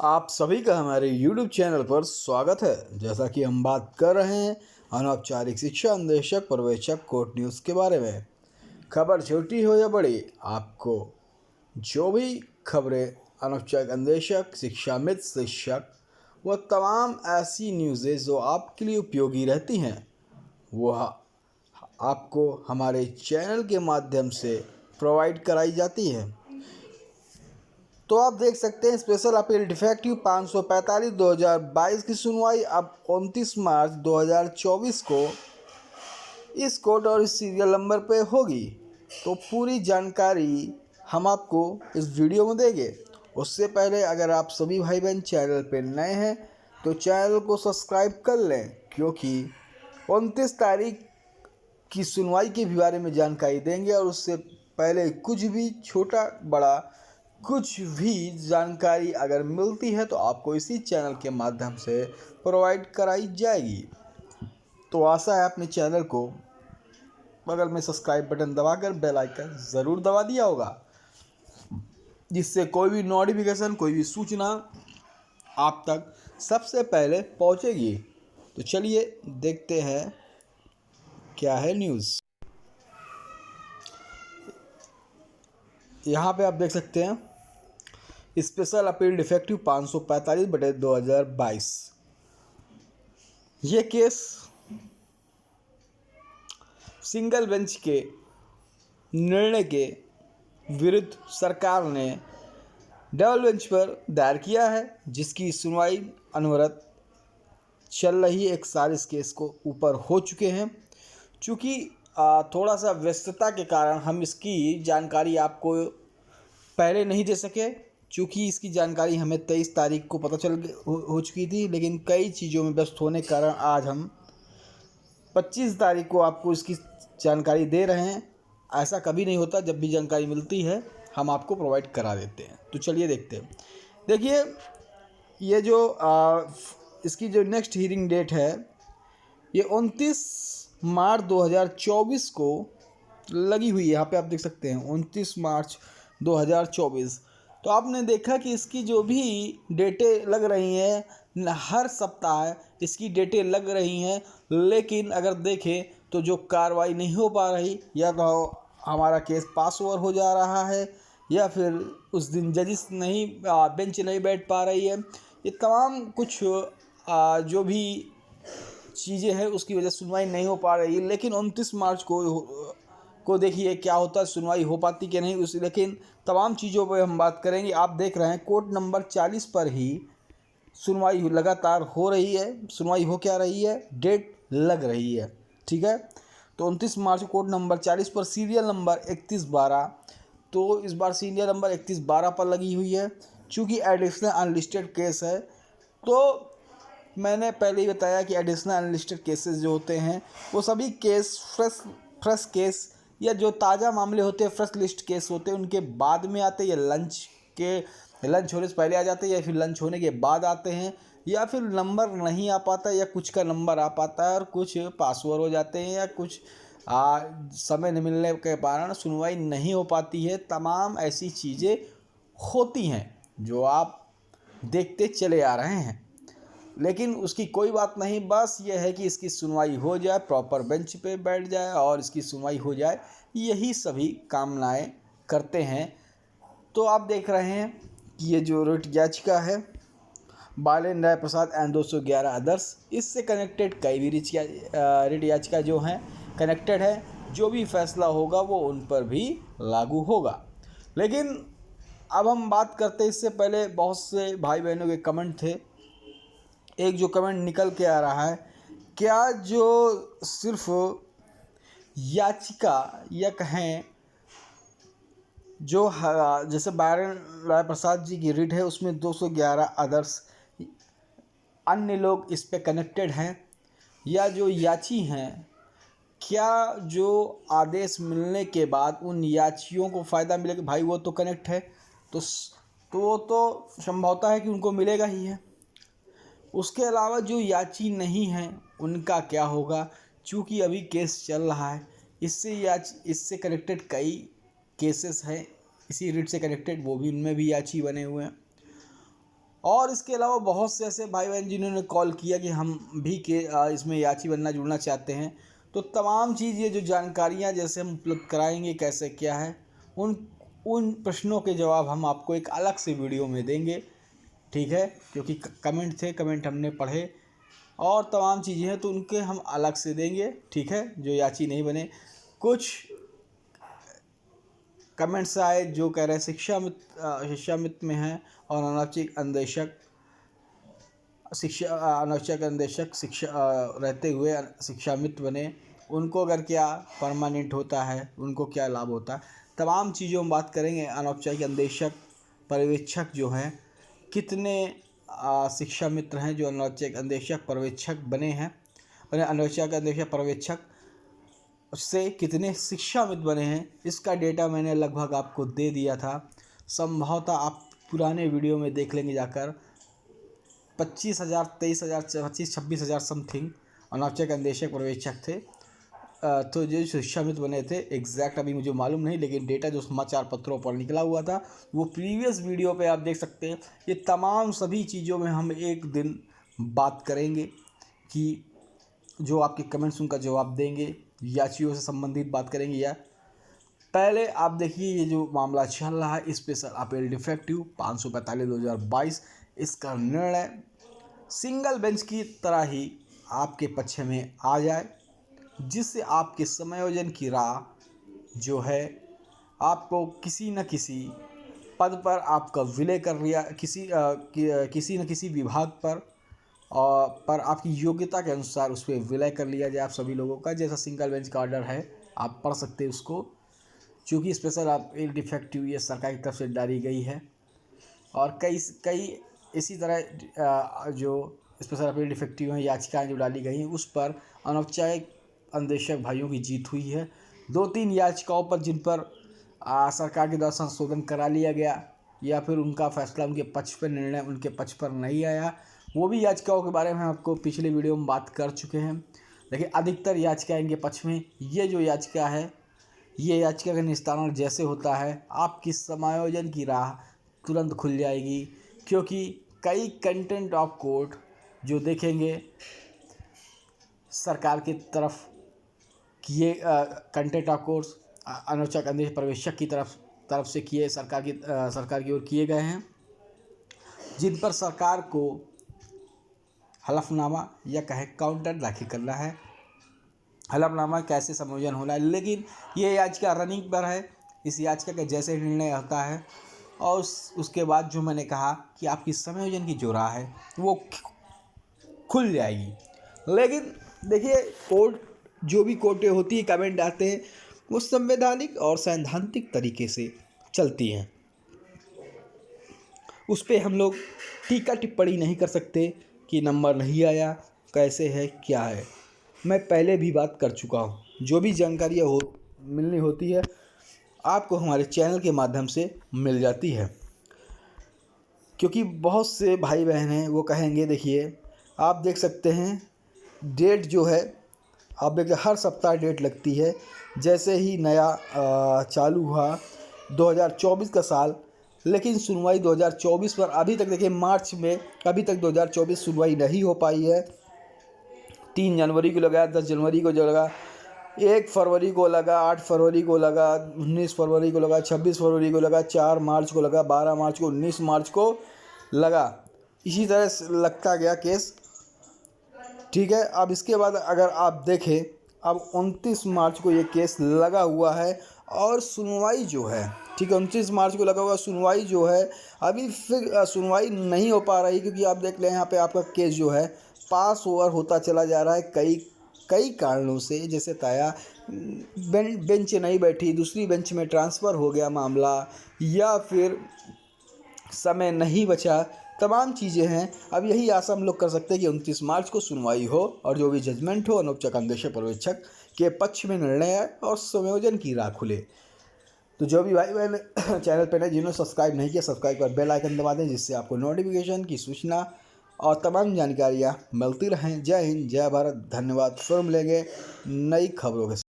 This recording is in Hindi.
आप सभी का हमारे YouTube चैनल पर स्वागत है। जैसा कि हम बात कर रहे हैं अनौपचारिक शिक्षा अन्वेषक पर्यवेक्षक कोर्ट न्यूज़ के बारे में। खबर छोटी हो या बड़ी, आपको जो भी खबरें अनौपचारिक अन्वेषक, शिक्षा मित्र, शिक्षक व तमाम ऐसी न्यूज़ें जो आपके लिए उपयोगी रहती हैं वह आपको हमारे चैनल के माध्यम से प्रोवाइड कराई जाती है। तो आप देख सकते हैं स्पेशल अपील डिफेक्टिव 545/2022 की सुनवाई अब 29 मार्च 2024 को इस कोड और इस सीरियल नंबर पे होगी। तो पूरी जानकारी हम आपको इस वीडियो में देंगे। उससे पहले अगर आप सभी भाई बहन चैनल पे नए हैं तो चैनल को सब्सक्राइब कर लें, क्योंकि 29 तारीख की सुनवाई के बारे में जानकारी देंगे और उससे पहले कुछ भी छोटा बड़ा कुछ भी जानकारी अगर मिलती है तो आपको इसी चैनल के माध्यम से प्रोवाइड कराई जाएगी। तो आशा है अपने चैनल को बगल में सब्सक्राइब बटन दबाकर बेल आइकन ज़रूर दबा दिया होगा, जिससे कोई भी नोटिफिकेशन, कोई भी सूचना आप तक सबसे पहले पहुंचेगी। तो चलिए देखते हैं क्या है न्यूज़। यहाँ पे आप देख सकते हैं स्पेशल अपील डिफेक्टिव 545/2022। ये केस सिंगल बेंच के निर्णय के विरुद्ध सरकार ने डबल बेंच पर दायर किया है, जिसकी सुनवाई अनवरत चल रही है। एक साल इस केस को ऊपर हो चुके हैं। चूँकि थोड़ा सा व्यस्तता के कारण हम इसकी जानकारी आपको पहले नहीं दे सके, चूँकि इसकी जानकारी हमें 23 तारीख को पता हो चुकी थी, लेकिन कई चीज़ों में व्यस्त होने के कारण आज हम 25 तारीख को आपको इसकी जानकारी दे रहे हैं। ऐसा कभी नहीं होता, जब भी जानकारी मिलती है हम आपको प्रोवाइड करा देते हैं। तो चलिए देखते हैं। देखिए, ये जो इसकी जो नेक्स्ट हियरिंग डेट है ये 29 मार्च 2024 को लगी हुई है। यहाँ पे आप देख सकते हैं 29 मार्च 2024। तो आपने देखा कि इसकी जो भी डेटें लग रही हैं, हर सप्ताह इसकी डेटें लग रही हैं, लेकिन अगर देखें तो जो कार्रवाई नहीं हो पा रही, या तो हमारा केस पास ओवर हो जा रहा है, या फिर उस दिन जजिस नहीं बेंच नहीं बैठ पा रही है। ये तमाम कुछ जो भी चीज़ें हैं उसकी वजह से सुनवाई नहीं हो पा रही है। लेकिन 29 मार्च को देखिए क्या होता है, सुनवाई हो पाती कि नहीं उस, लेकिन तमाम चीज़ों पर हम बात करेंगे। आप देख रहे हैं कोर्ट नंबर 40 पर ही सुनवाई लगातार हो रही है। सुनवाई हो क्या रही है, डेट लग रही है, ठीक है। तो 29 मार्च कोर्ट नंबर 40 पर सीरियल नंबर 3112, तो इस बार सीरियल नंबर 3112 पर लगी हुई है। चूँकि एडिशनल अनलिस्टेड केस है, तो मैंने पहले ही बताया कि एडिशनल अनलिस्टेड केसेस जो होते हैं वो सभी केस फ्रेश केस या जो ताज़ा मामले होते हैं, फ्रेश लिस्ट केस होते हैं, उनके बाद में आते हैं, या लंच होने से पहले आ जाते हैं, या फिर लंच होने के बाद आते हैं, या फिर नंबर नहीं आ पाता, या कुछ का नंबर आ पाता है और कुछ पासवर्ड हो जाते हैं, या कुछ समय न मिलने के कारण सुनवाई नहीं हो पाती है। तमाम ऐसी चीज़ें होती हैं जो आप देखते चले आ रहे हैं, लेकिन उसकी कोई बात नहीं। बस ये है कि इसकी सुनवाई हो जाए, प्रॉपर बेंच पे बैठ जाए और इसकी सुनवाई हो जाए, यही सभी कामनाएं करते हैं। तो आप देख रहे हैं कि ये जो रिट याचिका है बालेन राय प्रसाद एंड 211 अदर्स, इससे कनेक्टेड कई भी रिट याचिका जो हैं कनेक्टेड है। जो भी फैसला होगा वो उन पर भी लागू होगा। लेकिन अब हम बात करते हैं, इससे पहले बहुत से भाई बहनों के कमेंट थे। एक जो कमेंट निकल के आ रहा है, क्या जो सिर्फ याचिका या कहें जो जैसे बालेन राय प्रसाद जी की रिट है उसमें 211 अदर्स अन्य लोग इस पे कनेक्टेड हैं, या जो याची हैं, क्या जो आदेश मिलने के बाद उन याचियों को फ़ायदा मिलेगा? भाई वो तो कनेक्ट है, तो वो तो संभवता है कि उनको मिलेगा ही है। उसके अलावा जो याची नहीं हैं उनका क्या होगा? चूँकि अभी केस चल रहा है, इससे कनेक्टेड कई केसेस हैं, इसी रिट से कनेक्टेड, वो भी उनमें भी याची बने हुए हैं। और इसके अलावा बहुत से ऐसे भाई बहन जिन्होंने कॉल किया कि हम भी के इसमें याची बनना जुड़ना चाहते हैं, तो तमाम चीज़ ये जो जानकारियाँ जैसे हम उपलब्ध कराएंगे कैसे क्या है, उन उन प्रश्नों के जवाब हम आपको एक अलग से वीडियो में देंगे, ठीक है। क्योंकि कमेंट थे, कमेंट हमने पढ़े और तमाम चीज़ें हैं तो उनके हम अलग से देंगे, ठीक है। जो याची नहीं बने, कुछ कमेंट्स आए जो कह रहे हैं शिक्षामित्र में हैं और अनौपचारिक अन्वेषक शिक्षा रहते हुए शिक्षामित्र बने, उनको अगर क्या परमानेंट होता है, उनको क्या लाभ होता है, तमाम चीज़ों में बात करेंगे। अनौपचारिक अन्वेषक पर्यवेक्षक जो हैं, कितने शिक्षा मित्र हैं जो अनौपचारिक अन्वेषक पर्यवेक्षक बने हैं, और अनौपचारिक अन्वेषक पर्यवेक्षक से कितने शिक्षा मित्र बने हैं, इसका डेटा मैंने लगभग आपको दे दिया था। संभवतः आप पुराने वीडियो में देख लेंगे जाकर, 25,000 23,000 26,000 समथिंग अनौपचारिक अन्वेषक पर्यवेक्षक थे। तो जो शिक्षा मित्र बने थे एग्जैक्ट अभी मुझे मालूम नहीं, लेकिन डेटा जो समाचार पत्रों पर निकला हुआ था वो प्रीवियस वीडियो पे आप देख सकते हैं। ये तमाम सभी चीज़ों में हम एक दिन बात करेंगे कि जो आपके कमेंट्स उनका जवाब देंगे, याचियों से संबंधित बात करेंगे। या पहले आप देखिए ये जो मामला चल रहा है स्पेशल अपील डिफेक्टिव 545/2022, इसका निर्णय सिंगल बेंच की तरह ही आपके पक्ष में आ जाए, जिससे आपके समायोजन की राह जो है आपको किसी न किसी पद पर आपका विलय कर लिया, किसी न किसी विभाग पर आपकी योग्यता के अनुसार उस पर विलय कर लिया जाए आप सभी लोगों का। जैसा सिंगल बेंच का ऑर्डर है आप पढ़ सकते हैं उसको, चूँकि स्पेशल अपील डिफेक्टिव ये सरकार की तरफ से डाली गई है। और कई इसी तरह जो स्पेशल अपील डिफेक्टिव हैं याचिकाएँ जो डाली गई हैं, उस पर अनौपचारिक अन्वेषक भाइयों की जीत हुई है। 2-3 याचिकाओं पर जिन पर सरकार के द्वारा संशोधन करा लिया गया या फिर उनका फैसला उनके पक्ष पर, निर्णय उनके पक्ष पर नहीं आया, वो भी याचिकाओं के बारे में हम आपको पिछले वीडियो में बात कर चुके हैं। लेकिन अधिकतर याचिकाएँ इनके पक्ष में। ये जो याचिका है, ये याचिका का निस्तारण जैसे होता है आपकी समायोजन की राह तुरंत खुल जाएगी, क्योंकि कई कंटेंट ऑफ कोर्ट जो देखेंगे सरकार की तरफ किए कंटेंट ऑफ कोर्स अनौपचारिक अन्वेषक पर्यवेक्षक की तरफ से किए सरकार की ओर किए गए हैं, जिन पर सरकार को हलफनामा या कहे काउंटर दाखिल करना है। हलफनामा कैसे समायोजन होना है, लेकिन ये याचिका रनिंग पर है। इस याचिका का जैसे निर्णय होता है और उसके बाद जो मैंने कहा कि आपकी समायोजन की जो राह है वो खुल जाएगी। लेकिन देखिए कोर्ट जो भी कोर्टें होती है, कमेंट आते हैं, वो संवैधानिक और सैद्धांतिक तरीके से चलती हैं। उस पर हम लोग टीका टिप्पणी नहीं कर सकते कि नंबर नहीं आया, कैसे है क्या है। मैं पहले भी बात कर चुका हूँ। जो भी जानकारियाँ मिलनी होती है आपको हमारे चैनल के माध्यम से मिल जाती है, क्योंकि बहुत से भाई बहन हैं वो कहेंगे, देखिए आप देख सकते हैं डेट जो है, आप देखिए हर सप्ताह डेट लगती है। जैसे ही नया चालू हुआ 2024 का साल, लेकिन सुनवाई 2024 पर अभी तक देखिए मार्च में अभी तक 2024 सुनवाई नहीं हो पाई है। 3 जनवरी को लगा, 10 जनवरी को जो लगा, 1 फरवरी को लगा, 8 फरवरी को लगा, 19 फरवरी को लगा, 26 फरवरी को लगा, 4 मार्च को लगा, 12 मार्च को, 19 मार्च को लगा। इसी तरह से लगता गया केस, ठीक है। अब इसके बाद अगर आप देखें, अब 29 मार्च को ये केस लगा हुआ है और सुनवाई जो है, ठीक है, 29 मार्च को लगा हुआ, सुनवाई जो है अभी फिर सुनवाई नहीं हो पा रही, क्योंकि आप देख लें यहाँ पे आपका केस जो है पास ओवर होता चला जा रहा है कई कारणों से। जैसे ताया बेंच नहीं बैठी, दूसरी बेंच में ट्रांसफ़र हो गया मामला, या फिर समय नहीं बचा, तमाम चीज़ें हैं। अब यही आशा हम लोग कर सकते हैं कि 29 मार्च को सुनवाई हो और जो भी जजमेंट हो अनौपचारिक अन्वेषक पर्यवेक्षक के पक्ष में निर्णय आए और संयोजन की राह खुले। तो जो भी भाई बहन चैनल पर है, जिन्होंने सब्सक्राइब नहीं किया, सब्सक्राइब कर बेल आइकन दबा दें, जिससे आपको नोटिफिकेशन की सूचना और तमाम जानकारियाँ मिलती रहें। जय हिंद, जय भारत, धन्यवाद। फिर मिलेंगे नई खबरों के साथ।